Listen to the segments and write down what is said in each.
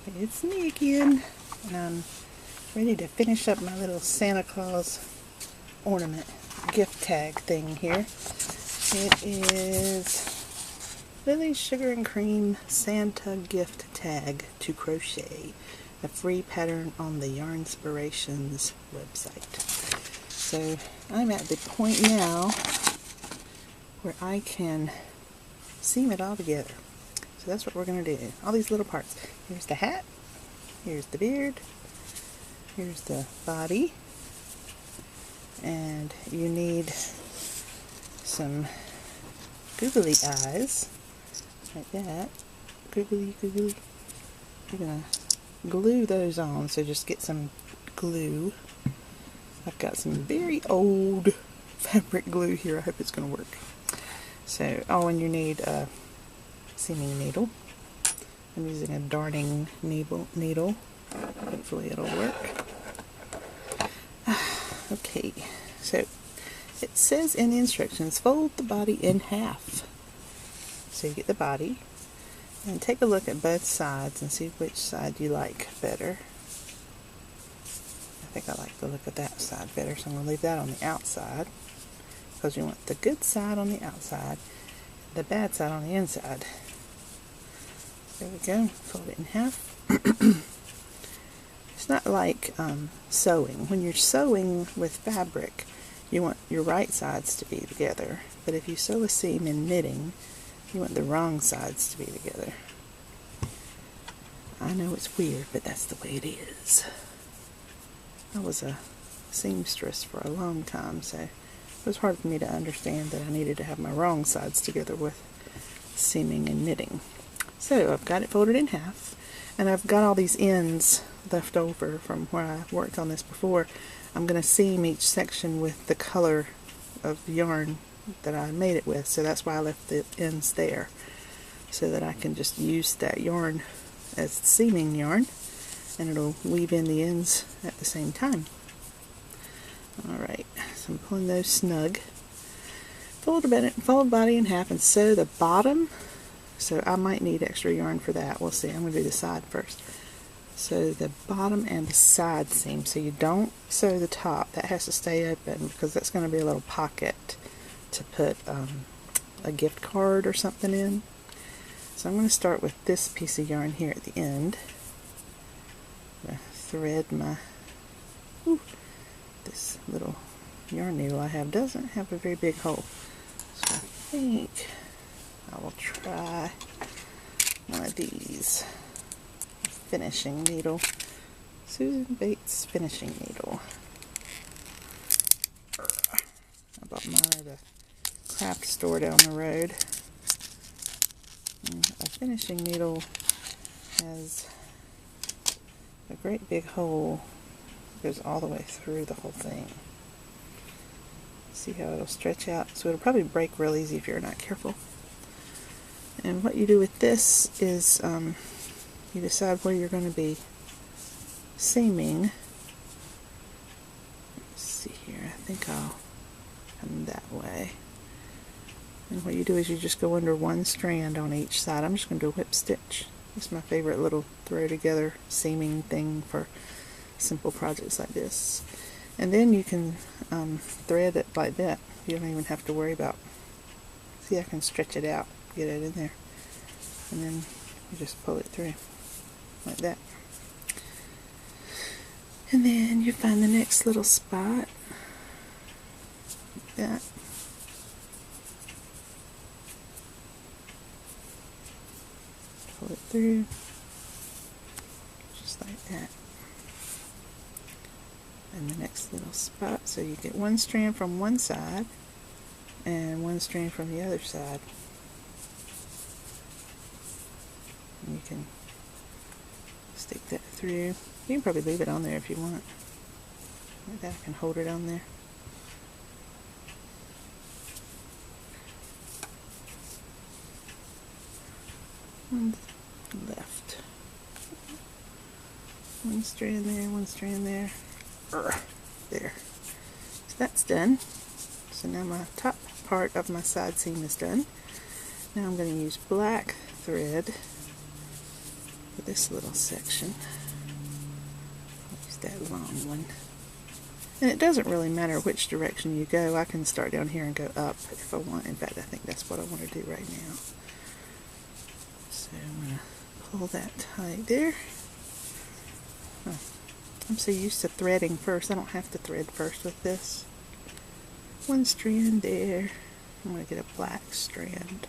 It's me again, and I'm ready to finish up my little Santa Claus ornament gift tag thing here. It is Lily's Sugar and Cream Santa Gift Tag to Crochet, a free pattern on the Yarnspirations website. So I'm at the point now where I can seam it all together. So that's what we're going to do. All these little parts. Here's the hat. Here's the beard. Here's the body. And you need some googly eyes. Like that. Googly, googly. You're going to glue those on. So just get some glue. I've got some very old fabric glue here. I hope it's going to work. So, and you need a seaming needle. I'm using a darning needle. Hopefully it'll work. Okay, so it says in the instructions, fold the body in half. So you get the body, and take a look at both sides and see which side you like better. I think I like the look of that side better, so I'm going to leave that on the outside, because you want the good side on the outside, the bad side on the inside. There we go, fold it in half. It's not like sewing. When you're sewing with fabric, you want your right sides to be together. But if you sew a seam in knitting, you want the wrong sides to be together. I know it's weird, but that's the way it is. I was a seamstress for a long time, so it was hard for me to understand that I needed to have my wrong sides together with seaming and knitting. So I've got it folded in half, and I've got all these ends left over from where I worked on this before. I'm going to seam each section with the color of yarn that I made it with, so that's why I left the ends there, so that I can just use that yarn as seaming yarn, and it'll weave in the ends at the same time. Alright, so I'm pulling those snug. Fold body in half and sew the bottom. So I might need extra yarn for that. We'll see. I'm going to do the side first. So the bottom and the side seam. So you don't sew the top. That has to stay open because that's going to be a little pocket to put a gift card or something in. So I'm going to start with this piece of yarn here at the end. I'm going to thread my... this little yarn needle I have doesn't have a very big hole. So I think I will try one of these. Finishing needle. Susan Bates finishing needle. I bought mine at a craft store down the road. And a finishing needle has a great big hole. It goes all the way through the whole thing. See how it'll stretch out? So it'll probably break real easy if you're not careful. And what you do with this is you decide where you're going to be seaming. Let's see here, I think I'll come that way. And what you do is you just go under one strand on each side. I'm just going to do a whip stitch. It's my favorite little throw together seaming thing for simple projects like this. And then you can thread it like that. You don't even have to worry about. See, I can stretch it out, get it in there, and then you just pull it through like that. And then you find the next little spot like that. Pull it through just like that. And the next little spot, so you get one strand from one side and one strand from the other side. And you can stick that through. You can probably leave it on there if you want. Like that, I can hold it on there. One left. One strand there, one strand there. There. So that's done. So now my top part of my side seam is done. Now I'm going to use black thread this little section. Use that long one. And it doesn't really matter which direction you go. I can start down here and go up if I want. In fact, I think that's what I want to do right now. So I'm going to pull that tight there. Oh, I'm so used to threading first. I don't have to thread first with this. One strand there. I'm going to get a black strand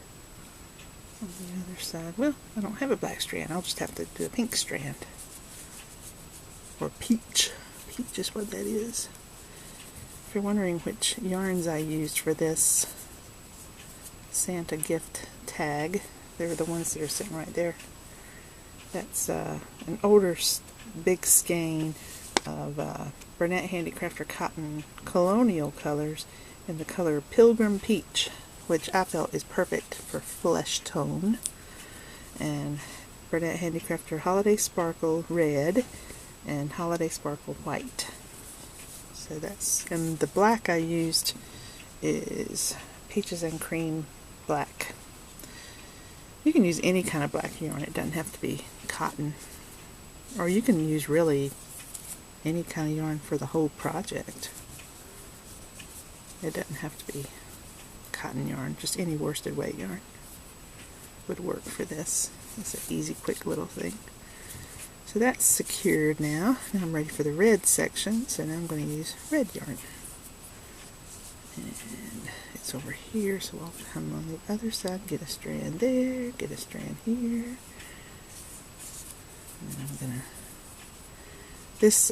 on the other side. Well, I don't have a black strand. I'll just have to do a pink strand. Or peach. Peach is what that is. If you're wondering which yarns I used for this Santa gift tag, they're the ones that are sitting right there. That's an older big skein of Bernat Handicrafter Cotton Colonial colors in the color Pilgrim Peach, which I felt is perfect for flesh tone, and Bernat Handicrafter Holiday Sparkle Red and Holiday Sparkle White. So that's, and the black I used is Peaches and Cream Black. You can use any kind of black yarn. It doesn't have to be cotton. Or you can use really any kind of yarn for the whole project. It doesn't have to be cotton yarn. Just any worsted weight yarn would work for this. It's an easy, quick little thing. So that's secured now. Now I'm ready for the red section. So now I'm going to use red yarn. And it's over here, so I'll come on the other side, get a strand there, get a strand here. And then I'm going to... This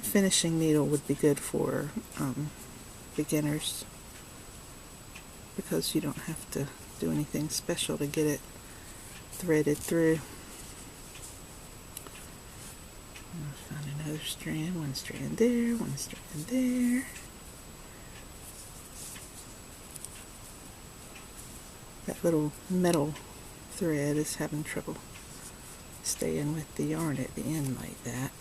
finishing needle would be good for beginners, because you don't have to do anything special to get it threaded through. I'll find another strand, one strand there, one strand there. That little metal thread is having trouble staying with the yarn at the end like that.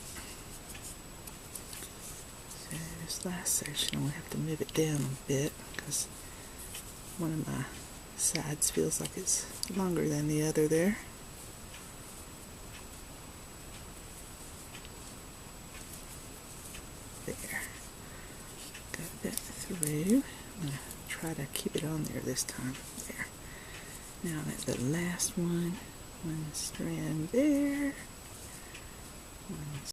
So this last section, I'm going to have to move it down a bit because one of my sides feels like it's longer than the other there. There. Got that through. I'm going to try to keep it on there this time. There. Now at the last one strand there. One